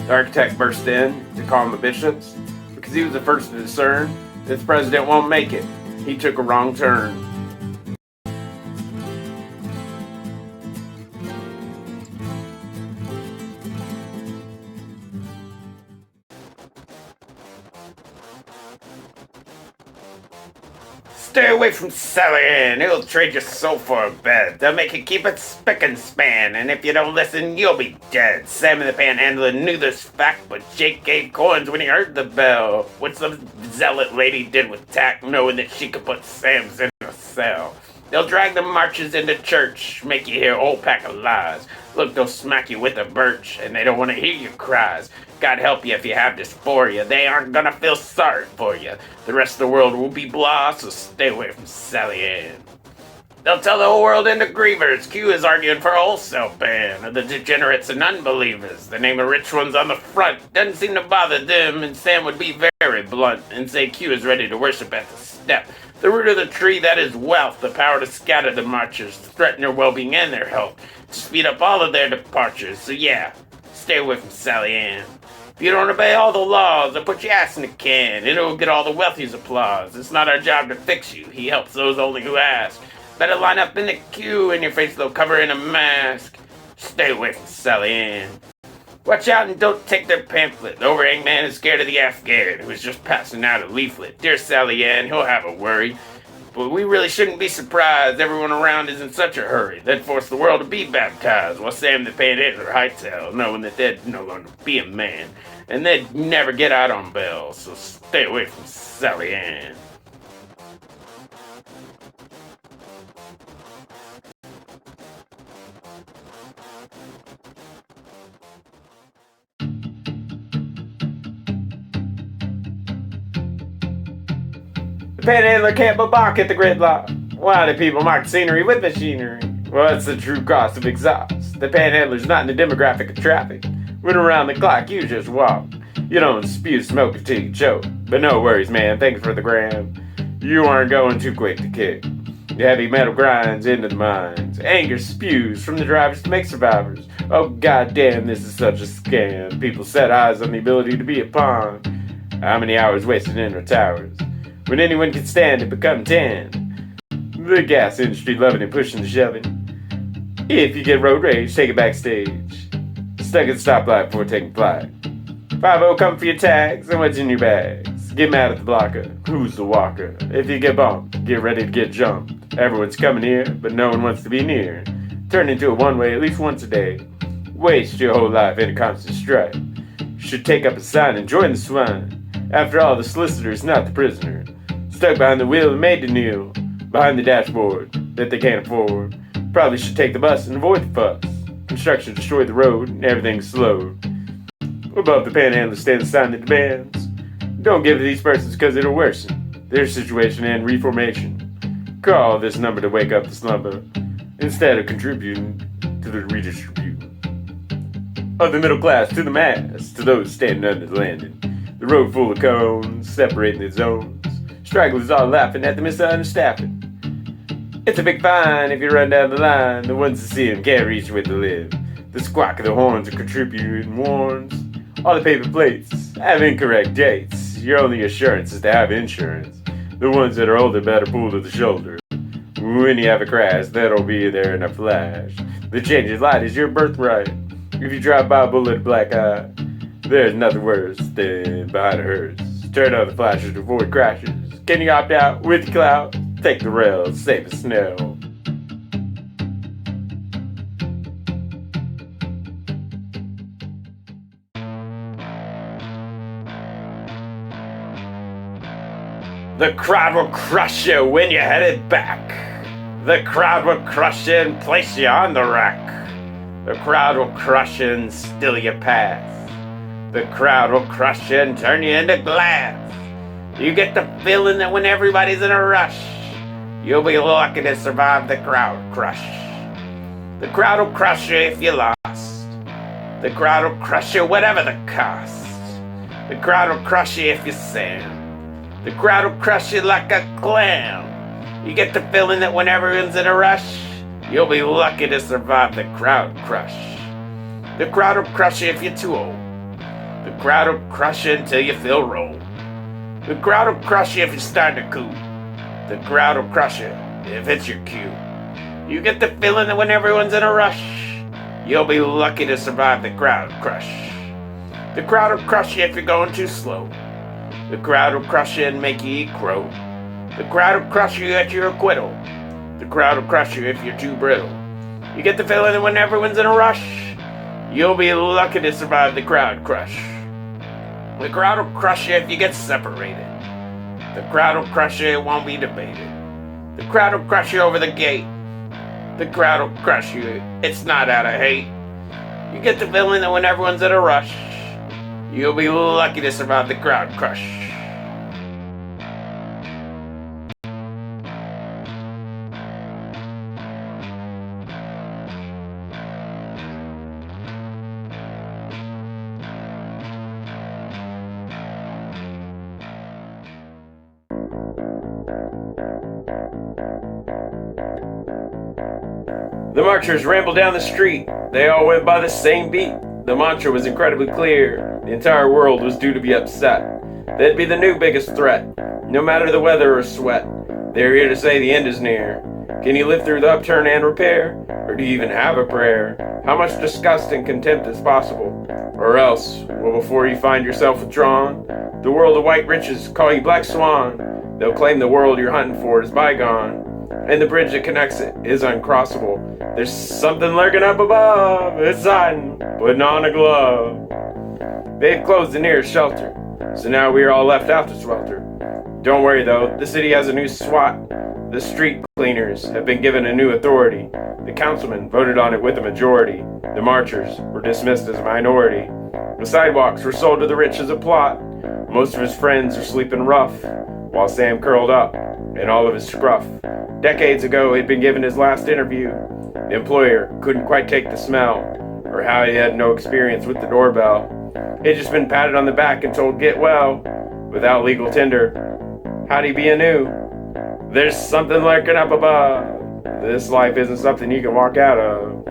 The architect bursts in to calm the bishops because he was the first to discern that the president won't make it. He took a wrong turn. Stay away from Sally Ann. He'll trade your soul for a bed. They'll make you keep it spick and span, and if you don't listen, you'll be dead. Sam the Panhandler knew this fact, but Jake gave coins when he heard the bell, which the zealot lady did with tact, knowing that she could put Sam's in a cell. They'll drag the marches into church, make you hear a whole pack of lies. Look, they'll smack you with a birch, and they don't want to hear your cries. God help you if you have dysphoria. They aren't gonna feel sorry for you. The rest of the world will be blah, so stay away from Sally Ann. They'll tell the whole world into grievers. Q is arguing for a wholesale ban of the degenerates and unbelievers. The name of rich ones on the front doesn't seem to bother them, and Sam would be very blunt and say Q is ready to worship at the step. The root of the tree, that is wealth, the power to scatter the marchers, to threaten their well-being and their health, to speed up all of their departures. So yeah, stay away from Sally Ann. If you don't obey all the laws, they'll put your ass in a can. It'll get all the wealthy's applause. It's not our job to fix you. He helps those only who ask. Better line up in the queue, and your face they'll cover in a mask. Stay away from Sally Ann. Watch out and don't take their pamphlet. The overhang man is scared of the Afghan who is just passing out a leaflet. Dear Sally Ann, he'll have a worry. But we really shouldn't be surprised. Everyone around is in such a hurry. They'd force the world to be baptized while Sam the Panhandler hightail, knowing that they'd no longer be a man. And they'd never get out on bail, so stay away from Sally Ann. The Panhandler can't but balk at the gridlock. Why do people mark scenery with machinery? What's the true cost of exhaust? The Panhandler's not in the demographic of traffic. When around the clock, you just walk. You don't spew smoke until you choke. But no worries, man, thanks for the gram. You aren't going too quick to kick. The heavy metal grinds into the mines. Anger spews from the drivers to make survivors. Oh goddamn, this is such a scam. People set eyes on the ability to be a pawn. How many hours wasted in our towers? When anyone can stand to become 10. The gas industry loving and pushing and shoving. If you get road rage, take it backstage. Stuck at the stoplight before taking flight. 5-0 come for your tags and what's in your bags. Get mad at the blocker, who's the walker? If you get bumped, get ready to get jumped. Everyone's coming here, but no one wants to be near. Turn into a one-way at least once a day. Waste your whole life in a constant strife. Should take up a sign and join the swine. After all, the solicitor's not the prisoner. Stuck behind the wheel and made to kneel. Behind the dashboard that they can't afford. Probably should take the bus and avoid the fuss. Construction destroyed the road and everything's slowed. Above the Panhandler stands a sign that demands. Don't give to these persons because it'll worsen their situation and reformation. Call this number to wake up the slumber instead of contributing to the redistribution of the middle class to the mass, to those standing under the landing. The road full of cones separating the zones. Stragglers all laughing at the misunderstanding. It's a big fine if you run down the line. The ones that see him can't reach where they live. The squawk of the horns are contributing warns. All the paper plates have incorrect dates. Your only assurance is to have insurance. The ones that are older better pull to the shoulder. When you have a crash, that'll be there in a flash. The change of light is your birthright. If you drive by a bullet black eye, there's nothing worse than behind a hearse. Turn on the flashers to avoid crashes. Can you opt out with the cloud? Take the rails, save the snow. The crowd will crush you when you're headed back. The crowd will crush you and place you on the rack. The crowd will crush you and still your path. The crowd will crush you and turn you into glass. You get the feeling that when everybody's in a rush, you'll be lucky to survive the crowd crush. The crowd will crush you if you lost. The crowd will crush you whatever the cost. The crowd will crush you if you sin. The crowd will crush you like a clam. You get the feeling that when everyone's in a rush, you'll be lucky to survive the crowd crush. The crowd will crush you if you're too old. The crowd will crush you until you feel rolled. The crowd will crush you if you're starting to cool. The crowd will crush you if it's your cue. You get the feeling that when everyone's in a rush, you'll be lucky to survive the crowd crush. The crowd will crush you if you're going too slow. The crowd will crush you and make you eat crow. The crowd will crush you at your acquittal. The crowd will crush you if you're too brittle. You get the feeling that when everyone's in a rush, you'll be lucky to survive the crowd crush. The crowd will crush you if you get separated. The crowd will crush you, it won't be debated. The crowd will crush you over the gate. The crowd will crush you, it's not out of hate. You get the feeling that when everyone's in a rush, you'll be lucky to survive the crowd crush. The marchers rambled down the street. They all went by the same beat. The mantra was incredibly clear. The entire world was due to be upset. They'd be the new biggest threat, no matter the weather or sweat. They're here to say the end is near. Can you live through the upturn and repair? Or do you even have a prayer? How much disgust and contempt is possible? Or else, well, before you find yourself withdrawn, the world of white riches call you Black Swan. They'll claim the world you're hunting for is bygone, and the bridge that connects it is uncrossable. There's something lurking up above. It's hiding, putting on a glove. They've closed the nearest shelter, so now we are all left out to swelter. Don't worry though, the city has a new SWAT. The street cleaners have been given a new authority. The councilman voted on it with a majority. The marchers were dismissed as a minority. The sidewalks were sold to the rich as a plot. Most of his friends are sleeping rough, while Sam curled up in all of his scruff. Decades ago, he'd been given his last interview. The employer couldn't quite take the smell, or how he had no experience with the doorbell. He'd just been patted on the back and told, get well, without legal tender. How'd he be anew? There's something lurking up above. This life isn't something you can walk out of.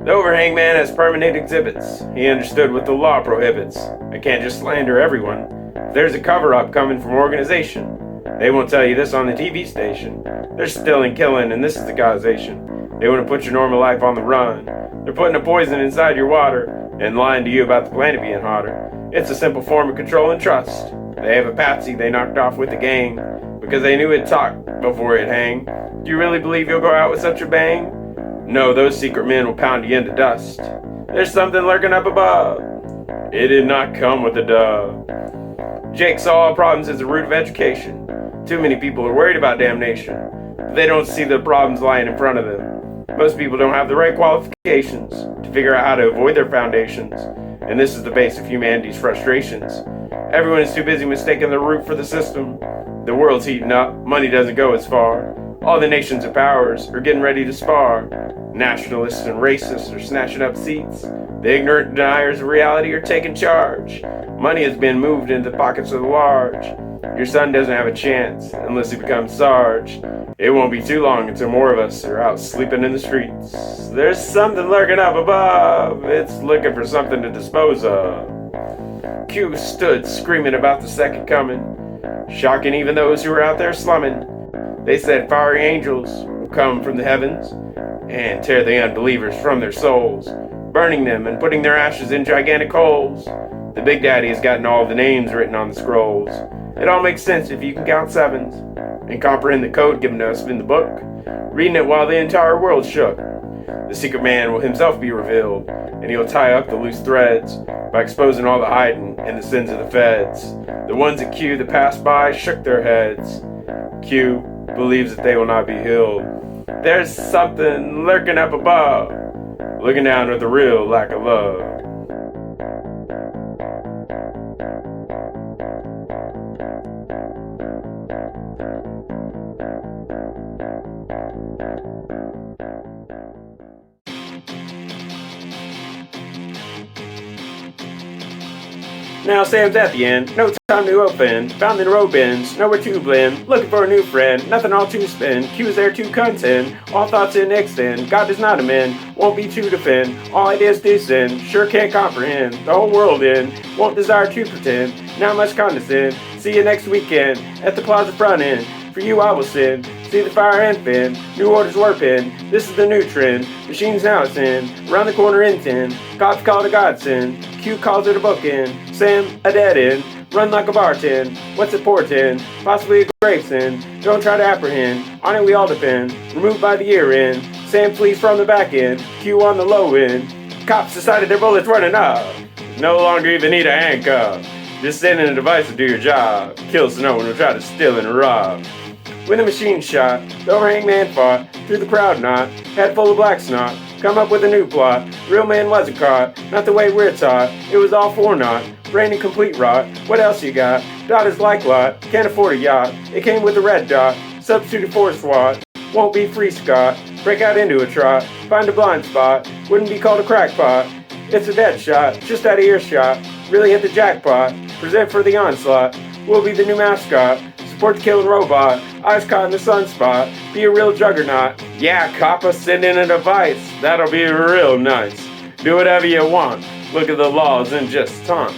The overhang man has permanent exhibits. He understood what the law prohibits. I can't just slander everyone. If there's a cover-up coming from organization, they won't tell you this on the TV station. They're stealing, killing, and this is the causation. They want to put your normal life on the run. They're putting a poison inside your water and lying to you about the planet being hotter. It's a simple form of control and trust. They have a patsy they knocked off with the gang because they knew it'd talk before it'd hang. Do you really believe you'll go out with such a bang? No, those secret men will pound you into dust. There's something lurking up above. It did not come with a dove. Jake saw all problems as the root of education. Too many people are worried about damnation. They don't see the problems lying in front of them. Most people don't have the right qualifications to figure out how to avoid their foundations. And this is the base of humanity's frustrations. Everyone is too busy mistaking the root for the system. The world's heating up, money doesn't go as far. All the nations of powers are getting ready to spar. Nationalists and racists are snatching up seats. The ignorant deniers of reality are taking charge. Money has been moved into the pockets of the large. Your son doesn't have a chance unless he becomes Sarge. It won't be too long until more of us are out sleeping in the streets. There's something lurking up above. It's looking for something to dispose of. Q stood screaming about the second coming, shocking even those who were out there slumming. They said fiery angels will come from the heavens and tear the unbelievers from their souls, burning them and putting their ashes in gigantic holes. The Big Daddy has gotten all the names written on the scrolls. It all makes sense if you can count sevens and comprehend the code given to us in the book, reading it while the entire world shook. The secret man will himself be revealed, and he'll tie up the loose threads by exposing all the hiding and the sins of the feds. The ones at Q that passed by shook their heads. Q believes that they will not be healed. There's something lurking up above, looking down with a real lack of love. Now Sam's at the end, no time to offend. Found in road bins, nowhere to blend. Looking for a new friend, nothing all to spend. Q's there to contend, all thoughts in extend. God does not amend, won't be to defend. All ideas descend, sure can't comprehend. The whole world in, won't desire to pretend. Now must condescend, see you next weekend. At the plaza front end, for you I will send. See the fire and fin, new orders warping. This is the new trend, machines now it's in. Around the corner in 10, cops call it a godsend. Q calls it a bookend, Sam a dead end. run like a bartend. What's it portend? Possibly a grave sin. Don't try to apprehend. On it we all depend. Removed by the ear end. Sam flees from the back end. Q on the low end. Cops decided their bullets weren't enough. No longer even need a handcuff. Just send in a device to do your job. Kill someone who try to steal and rob. When the machine shot, the overhang man fought through the crowd knot, head full of black snot. Come up with a new plot. Real man wasn't caught, not the way we're taught. It was all for naught, brain in complete rot. What else you got? Dot is like lot, can't afford a yacht. It came with a red dot, substituted for SWAT. Won't be free Scott. Break out into a trot, find a blind spot. Wouldn't be called a crackpot. It's a dead shot, just out of earshot. Really hit the jackpot. Present for the onslaught. We'll be the new mascot. Support the killing robot. Eyes caught in the sunspot. Be a real juggernaut. Yeah, coppa, send in a device. That'll be real nice. Do whatever you want. Look at the laws and just taunt.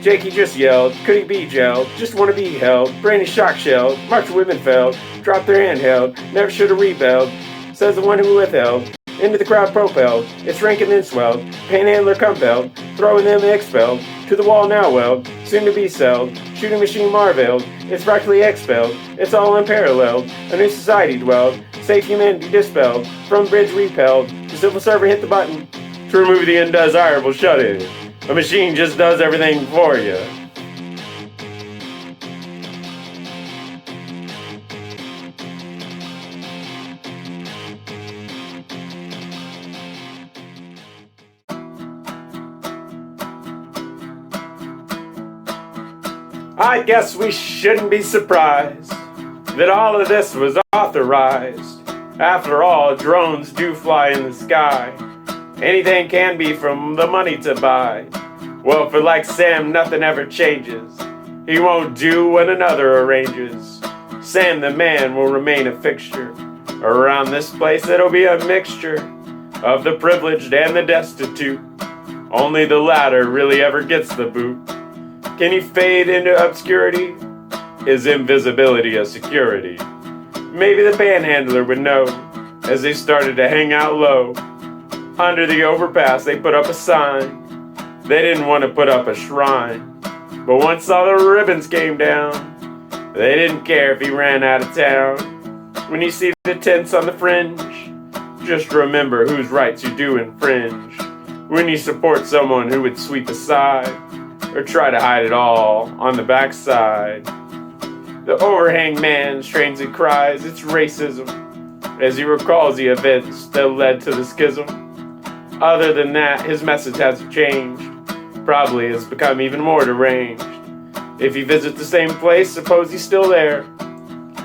Jakey just yelled. Could he be jailed? Just want to be held. Brainy shock shelled. March women failed. Dropped their handheld. Never should have rebelled. Says the one who withheld. Into the crowd propelled. It's ranking then swelled. Panhandler compelled. Throwing them expelled. To the wall now weld. Soon to be selled. Shooting machine marveled. It's practically expelled. It's all unparalleled. A new society dwelled. Safe humanity dispelled. From bridge repelled. The civil servant hit the button to remove the undesirable shut-in. A machine just does everything for you. I guess we shouldn't be surprised that all of this was authorized. After all, drones do fly in the sky. Anything can be from the money to buy. Well, for like Sam, nothing ever changes. He won't do what another arranges. Sam the man will remain a fixture. Around this place it'll be a mixture of the privileged and the destitute. Only the latter really ever gets the boot. Can you fade into obscurity? Is invisibility a security? Maybe the panhandler would know as they started to hang out low. Under the overpass they put up a sign. They didn't want to put up a shrine. But once all the ribbons came down, they didn't care if he ran out of town. When you see the tents on the fringe, just remember whose rights you do infringe. When you support someone who would sweep aside or try to hide it all on the backside. The overhang man strains and cries, it's racism, as he recalls the events that led to the schism. Other than that, his message hasn't changed. Probably has become even more deranged. If you visit the same place, suppose he's still there.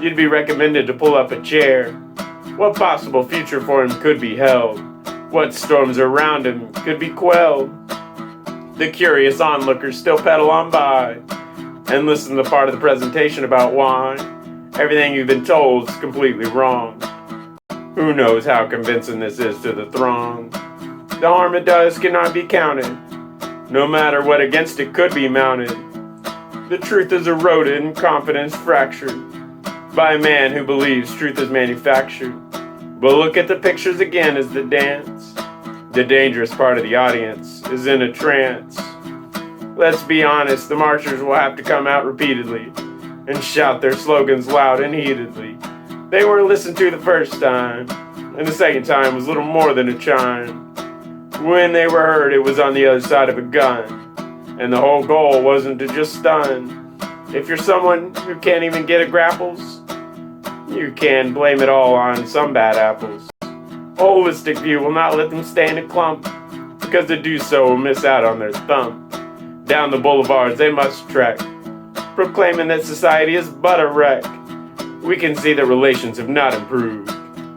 You'd be recommended to pull up a chair. What possible future for him could be held? What storms around him could be quelled? The curious onlookers still pedal on by and listen to part of the presentation about why everything you've been told is completely wrong. Who knows how convincing this is to the throng? The harm it does cannot be counted, no matter what against it could be mounted. The truth is eroded and confidence fractured by a man who believes truth is manufactured. But look at the pictures again as they dance. The dangerous part of the audience is in a trance. Let's be honest, the marchers will have to come out repeatedly and shout their slogans loud and heatedly. They weren't listened to the first time, and the second time was little more than a chime. When they were heard, it was on the other side of a gun, and the whole goal wasn't to just stun. If you're someone who can't even get a grapples, you can blame it all on some bad apples. A holistic view will not let them stay in a clump, because to do so will miss out on their thump. Down the boulevards they must trek, proclaiming that society is but a wreck. We can see that relations have not improved.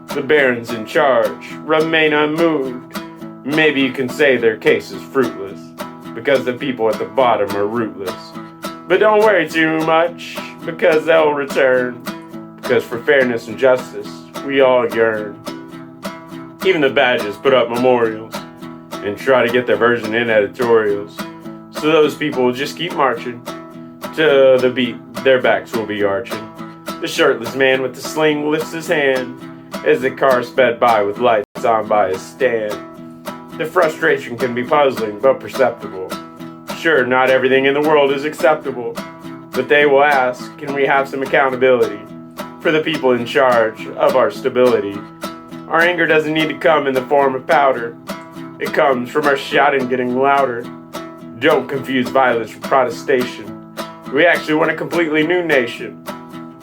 The barons in charge remain unmoved. Maybe you can say their case is fruitless, because the people at the bottom are rootless. But don't worry too much, because they'll return. Because for fairness and justice, we all yearn. Even the badges put up memorials and try to get their version in editorials. So those people will just keep marching. To the beat, their backs will be arching. The shirtless man with the sling lifts his hand as the car sped by with lights on by his stand. The frustration can be puzzling but perceptible. Sure, not everything in the world is acceptable, but they will ask, can we have some accountability for the people in charge of our stability? Our anger doesn't need to come in the form of powder. It comes from our shouting getting louder. Don't confuse violence with protestation. We actually want a completely new nation.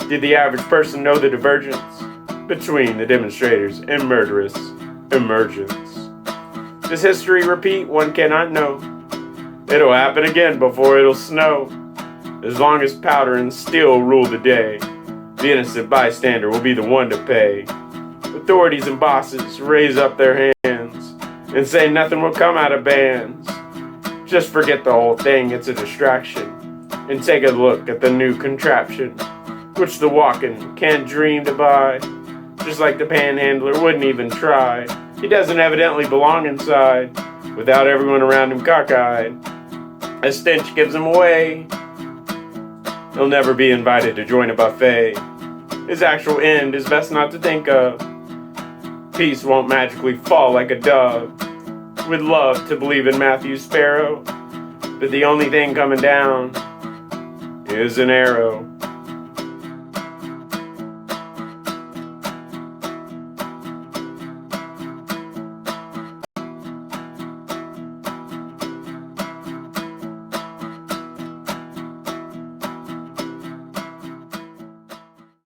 Did the average person know the divergence between the demonstrators and murderous emergence? Does history repeat? One cannot know. It'll happen again before it'll snow. As long as powder and steel rule the day, the innocent bystander will be the one to pay. Authorities and bosses raise up their hands and say nothing will come out of bans. Just forget the whole thing, it's a distraction, and take a look at the new contraption, which the walking can't dream to buy. Just like the panhandler wouldn't even try. He doesn't evidently belong inside, without everyone around him cockeyed. A stench gives him away. He'll never be invited to join a buffet. His actual end is best not to think of. Peace won't magically fall like a dove. Would love to believe in Matthew Sparrow, but the only thing coming down is an arrow.